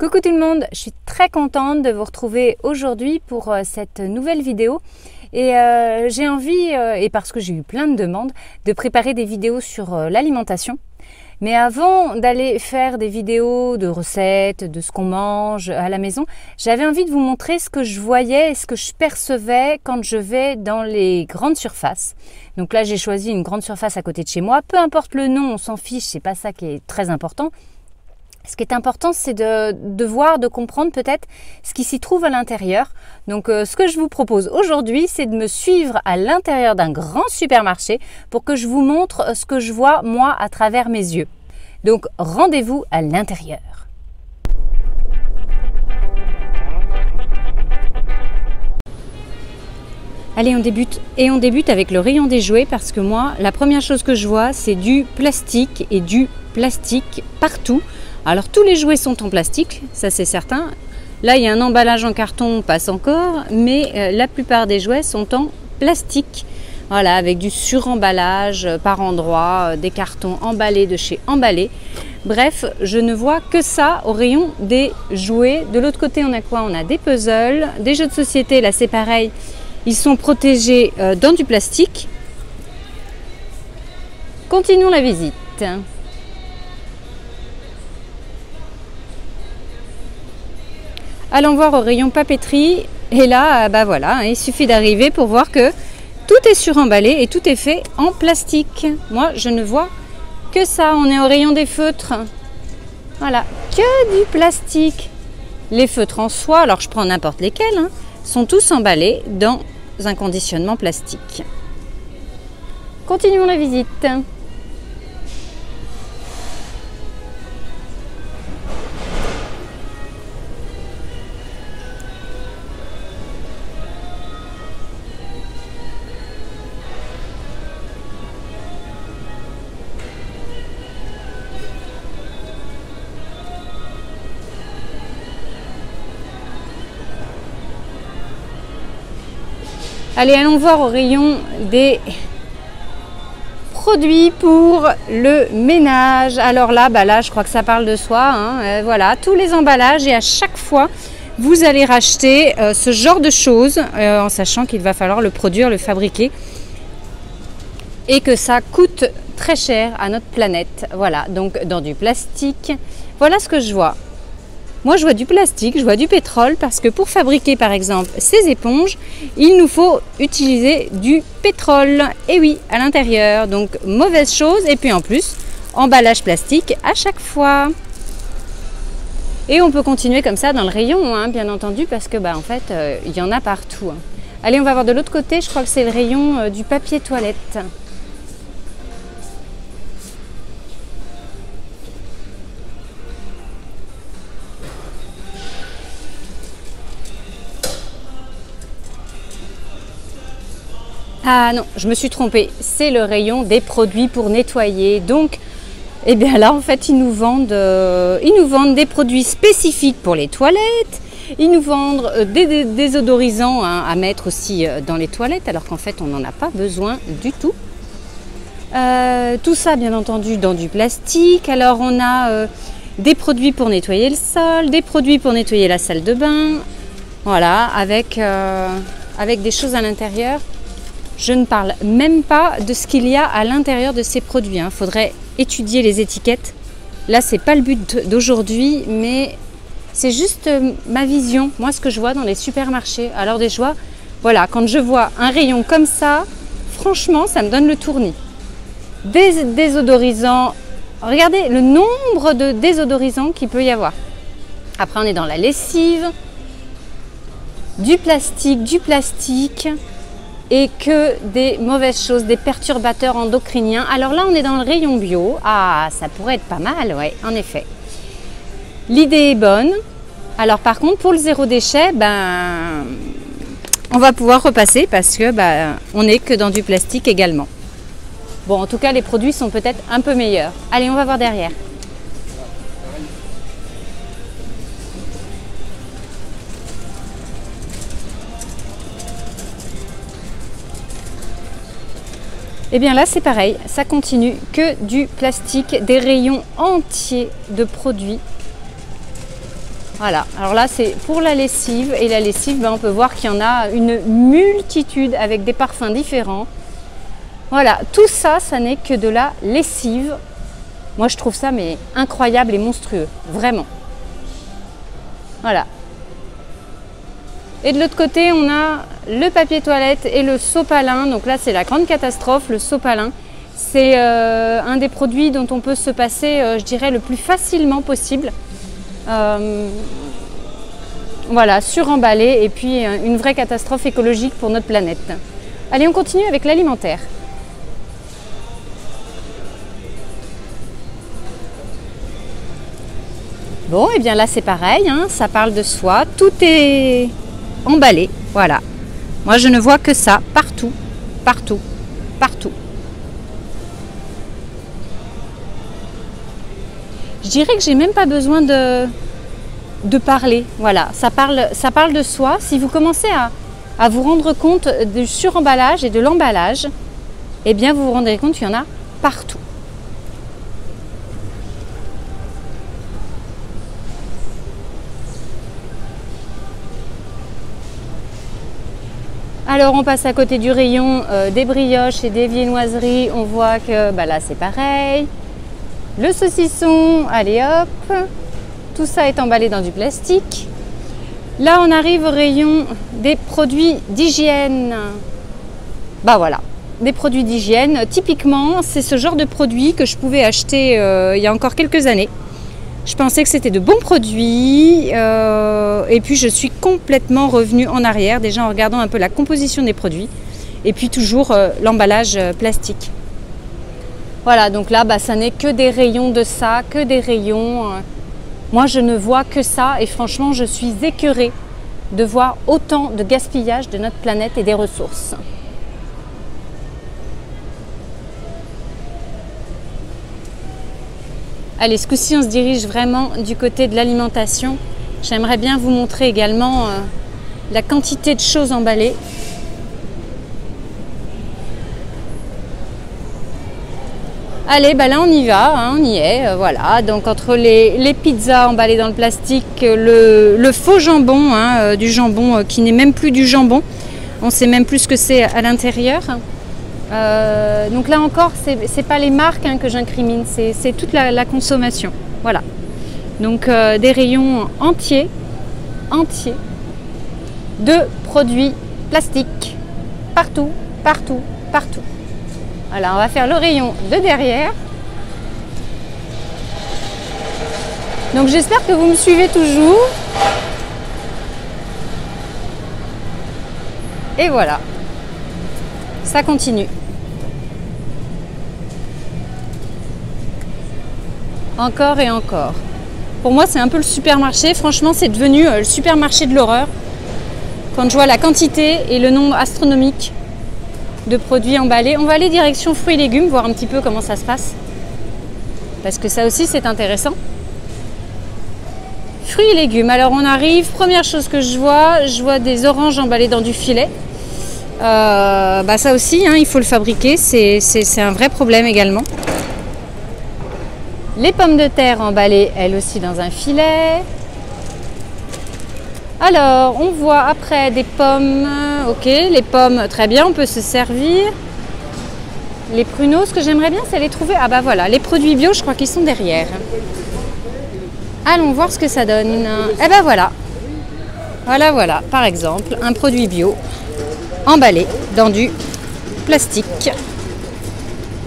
Coucou tout le monde, je suis très contente de vous retrouver aujourd'hui pour cette nouvelle vidéo et j'ai envie, et parce que j'ai eu plein de demandes, de préparer des vidéos sur l'alimentation. Mais avant d'aller faire des vidéos de recettes, de ce qu'on mange à la maison, j'avais envie de vous montrer ce que je voyais et ce que je percevais quand je vais dans les grandes surfaces. Donc là, j'ai choisi une grande surface à côté de chez moi. Peu importe le nom, on s'en fiche, c'est pas ça qui est très important. Ce qui est important, c'est de voir, de comprendre peut-être ce qui s'y trouve à l'intérieur. Donc, ce que je vous propose aujourd'hui, c'est de me suivre à l'intérieur d'un grand supermarché pour que je vous montre ce que je vois, moi, à travers mes yeux. Donc, rendez-vous à l'intérieur. Allez, on débute. Et on débute avec le rayon des jouets parce que moi, la première chose que je vois, c'est du plastique et du plastique partout. Alors tous les jouets sont en plastique, ça c'est certain. Là il y a un emballage en carton, passe encore, mais la plupart des jouets sont en plastique. Voilà, avec du suremballage par endroits, des cartons emballés de chez Emballé. Bref, je ne vois que ça au rayon des jouets. De l'autre côté, on a quoi? On a des puzzles, des jeux de société, là c'est pareil. Ils sont protégés dans du plastique. Continuons la visite. Allons voir au rayon papeterie et là, bah voilà, il suffit d'arriver pour voir que tout est suremballé et tout est fait en plastique. Moi, je ne vois que ça. On est au rayon des feutres. Voilà, que du plastique. Les feutres en soie, alors je prends n'importe lesquels, hein, sont tous emballés dans un conditionnement plastique. Continuons la visite. Allez, allons voir au rayon des produits pour le ménage. Alors là, là, je crois que ça parle de soi. Hein. Voilà, tous les emballages et à chaque fois, vous allez racheter ce genre de choses en sachant qu'il va falloir le produire, le fabriquer et que ça coûte très cher à notre planète. Voilà, donc dans du plastique. Voilà ce que je vois. Moi, je vois du plastique, je vois du pétrole parce que pour fabriquer, par exemple, ces éponges, il nous faut utiliser du pétrole. Et oui, à l'intérieur. Donc, mauvaise chose. Et puis en plus, emballage plastique à chaque fois. Et on peut continuer comme ça dans le rayon, hein, bien entendu, parce que, en fait, il y en a partout. Hein. Allez, on va voir de l'autre côté. Je crois que c'est le rayon du papier toilette. Ah non, je me suis trompée, c'est le rayon des produits pour nettoyer. Donc, eh bien là, en fait, ils nous vendent des produits spécifiques pour les toilettes. Ils nous vendent des désodorisants à mettre aussi dans les toilettes, alors qu'en fait, on n'en a pas besoin du tout. Tout ça, bien entendu, dans du plastique. Alors, on a des produits pour nettoyer le sol, des produits pour nettoyer la salle de bain. Voilà, avec des choses à l'intérieur. Je ne parle même pas de ce qu'il y a à l'intérieur de ces produits. Il faudrait étudier les étiquettes. Là, ce n'est pas le but d'aujourd'hui, mais c'est juste ma vision. Moi, ce que je vois dans les supermarchés. Alors des fois, voilà, quand je vois un rayon comme ça, franchement, ça me donne le tournis. Des désodorisants. Regardez le nombre de désodorisants qu'il peut y avoir. Après, on est dans la lessive, du plastique. Et que des mauvaises choses, des perturbateurs endocriniens. Alors là, on est dans le rayon bio. Ah, ça pourrait être pas mal, ouais, en effet. L'idée est bonne. Alors par contre, pour le zéro déchet, on va pouvoir repasser parce que on n'est que dans du plastique également. Bon, en tout cas, les produits sont peut-être un peu meilleurs. Allez, on va voir derrière. Et bien là, c'est pareil, ça continue, que du plastique, des rayons entiers de produits Voilà, alors là c'est pour la lessive et la lessive, ben, on peut voir qu'il y en a une multitude avec des parfums différents. Voilà, tout ça, ça n'est que de la lessive. Moi je trouve ça mais incroyable et monstrueux, vraiment. Voilà. Et de l'autre côté, on a le papier toilette et le sopalin. Donc là, c'est la grande catastrophe, le sopalin. C'est un des produits dont on peut se passer, je dirais, le plus facilement possible. Voilà, suremballé et puis une vraie catastrophe écologique pour notre planète. Allez, on continue avec l'alimentaire. Bon, et bien là, c'est pareil, hein, ça parle de soi. Tout est emballé, voilà. Moi, je ne vois que ça partout, partout, partout. Je dirais que j'ai même pas besoin de parler. Voilà, ça parle de soi. Si vous commencez à vous rendre compte du suremballage et de l'emballage, eh bien vous vous rendrez compte qu'il y en a partout. Alors on passe à côté du rayon des brioches et des viennoiseries. On voit que bah là c'est pareil. Le saucisson, allez hop, tout ça est emballé dans du plastique. Là, on arrive au rayon des produits d'hygiène. Bah voilà, des produits d'hygiène. Typiquement, c'est ce genre de produit que je pouvais acheter il y a encore quelques années. Je pensais que c'était de bons produits et puis je suis complètement revenue en arrière, déjà en regardant un peu la composition des produits et puis toujours l'emballage plastique. Voilà, donc là, bah, ça n'est que des rayons de ça, que des rayons. Moi, je ne vois que ça et franchement, je suis écœurée de voir autant de gaspillage de notre planète et des ressources. Allez, ce coup-ci, on se dirige vraiment du côté de l'alimentation. J'aimerais bien vous montrer également la quantité de choses emballées. Allez, bah là on y va, hein, on y est, voilà. Donc entre les pizzas emballées dans le plastique, le faux jambon, hein, du jambon qui n'est même plus du jambon, on ne sait même plus ce que c'est à l'intérieur. Donc là encore, c'est pas les marques hein, que j'incrimine, c'est toute la consommation. Voilà. Donc des rayons entiers de produits plastiques, partout, partout, partout. Voilà, on va faire le rayon de derrière. Donc j'espère que vous me suivez toujours. Et voilà, ça continue. Encore et encore. Pour moi, c'est un peu le supermarché. Franchement, c'est devenu le supermarché de l'horreur. Quand je vois la quantité et le nombre astronomique de produits emballés. On va aller direction fruits et légumes, voir un petit peu comment ça se passe. Parce que ça aussi, c'est intéressant. Fruits et légumes. Alors, on arrive. Première chose que je vois des oranges emballées dans du filet. Bah ça aussi, hein, il faut le fabriquer. C'est un vrai problème également. Les pommes de terre emballées, elles aussi, dans un filet. Alors, on voit après des pommes. Ok, les pommes, très bien, on peut se servir. Les pruneaux, ce que j'aimerais bien, c'est les trouver. Ah bah voilà, les produits bio, je crois qu'ils sont derrière. Allons voir ce que ça donne. Eh ben voilà. Voilà, par exemple, un produit bio emballé dans du plastique.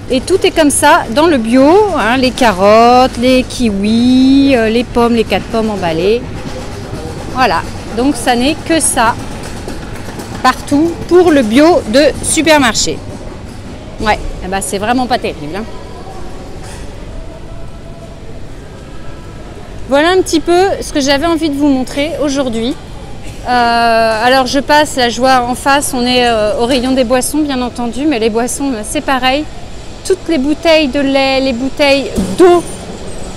Et tout est comme ça dans le bio, hein, les carottes, les kiwis, les pommes, les 4 pommes emballées. Voilà, donc ça n'est que ça partout pour le bio de supermarché. Ouais, eh ben c'est vraiment pas terrible. Hein. Voilà un petit peu ce que j'avais envie de vous montrer aujourd'hui. Alors je passe, là je vois en face, on est au rayon des boissons bien entendu, mais les boissons c'est pareil. Toutes les bouteilles de lait, les bouteilles d'eau,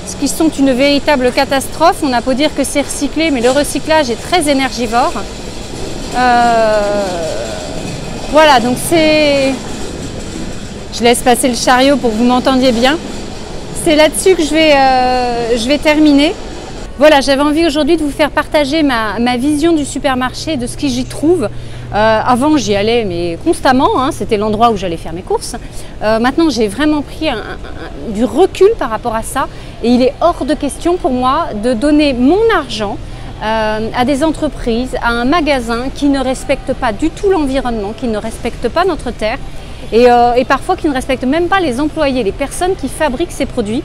ce qui sont une véritable catastrophe. On a beau dire que c'est recyclé, mais le recyclage est très énergivore. Voilà, donc c'est... Je laisse passer le chariot pour que vous m'entendiez bien. C'est là-dessus que je vais terminer. Voilà, j'avais envie aujourd'hui de vous faire partager ma vision du supermarché, de ce que j'y trouve. Avant, j'y allais mais constamment, hein, c'était l'endroit où j'allais faire mes courses. Maintenant, j'ai vraiment pris du recul par rapport à ça et il est hors de question pour moi de donner mon argent à des entreprises, à un magasin qui ne respecte pas du tout l'environnement, qui ne respecte pas notre terre et parfois qui ne respecte même pas les employés, les personnes qui fabriquent ces produits.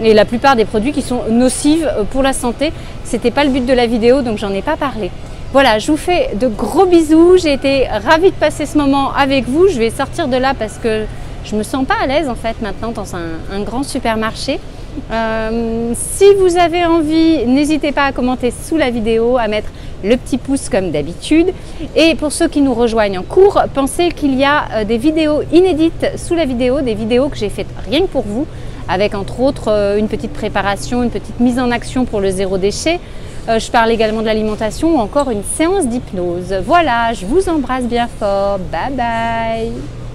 Et la plupart des produits qui sont nocifs pour la santé. Ce n'était pas le but de la vidéo, donc j'en ai pas parlé. Voilà, je vous fais de gros bisous. J'ai été ravie de passer ce moment avec vous. Je vais sortir de là parce que je me sens pas à l'aise en fait maintenant dans un grand supermarché. Si vous avez envie, n'hésitez pas à commenter sous la vidéo, à mettre le petit pouce comme d'habitude. Et pour ceux qui nous rejoignent en cours, pensez qu'il y a des vidéos inédites sous la vidéo, des vidéos que j'ai faites rien que pour vous, avec entre autres une petite préparation, une petite mise en action pour le zéro déchet. Je parle également de l'alimentation ou encore une séance d'hypnose. Voilà, je vous embrasse bien fort. Bye bye.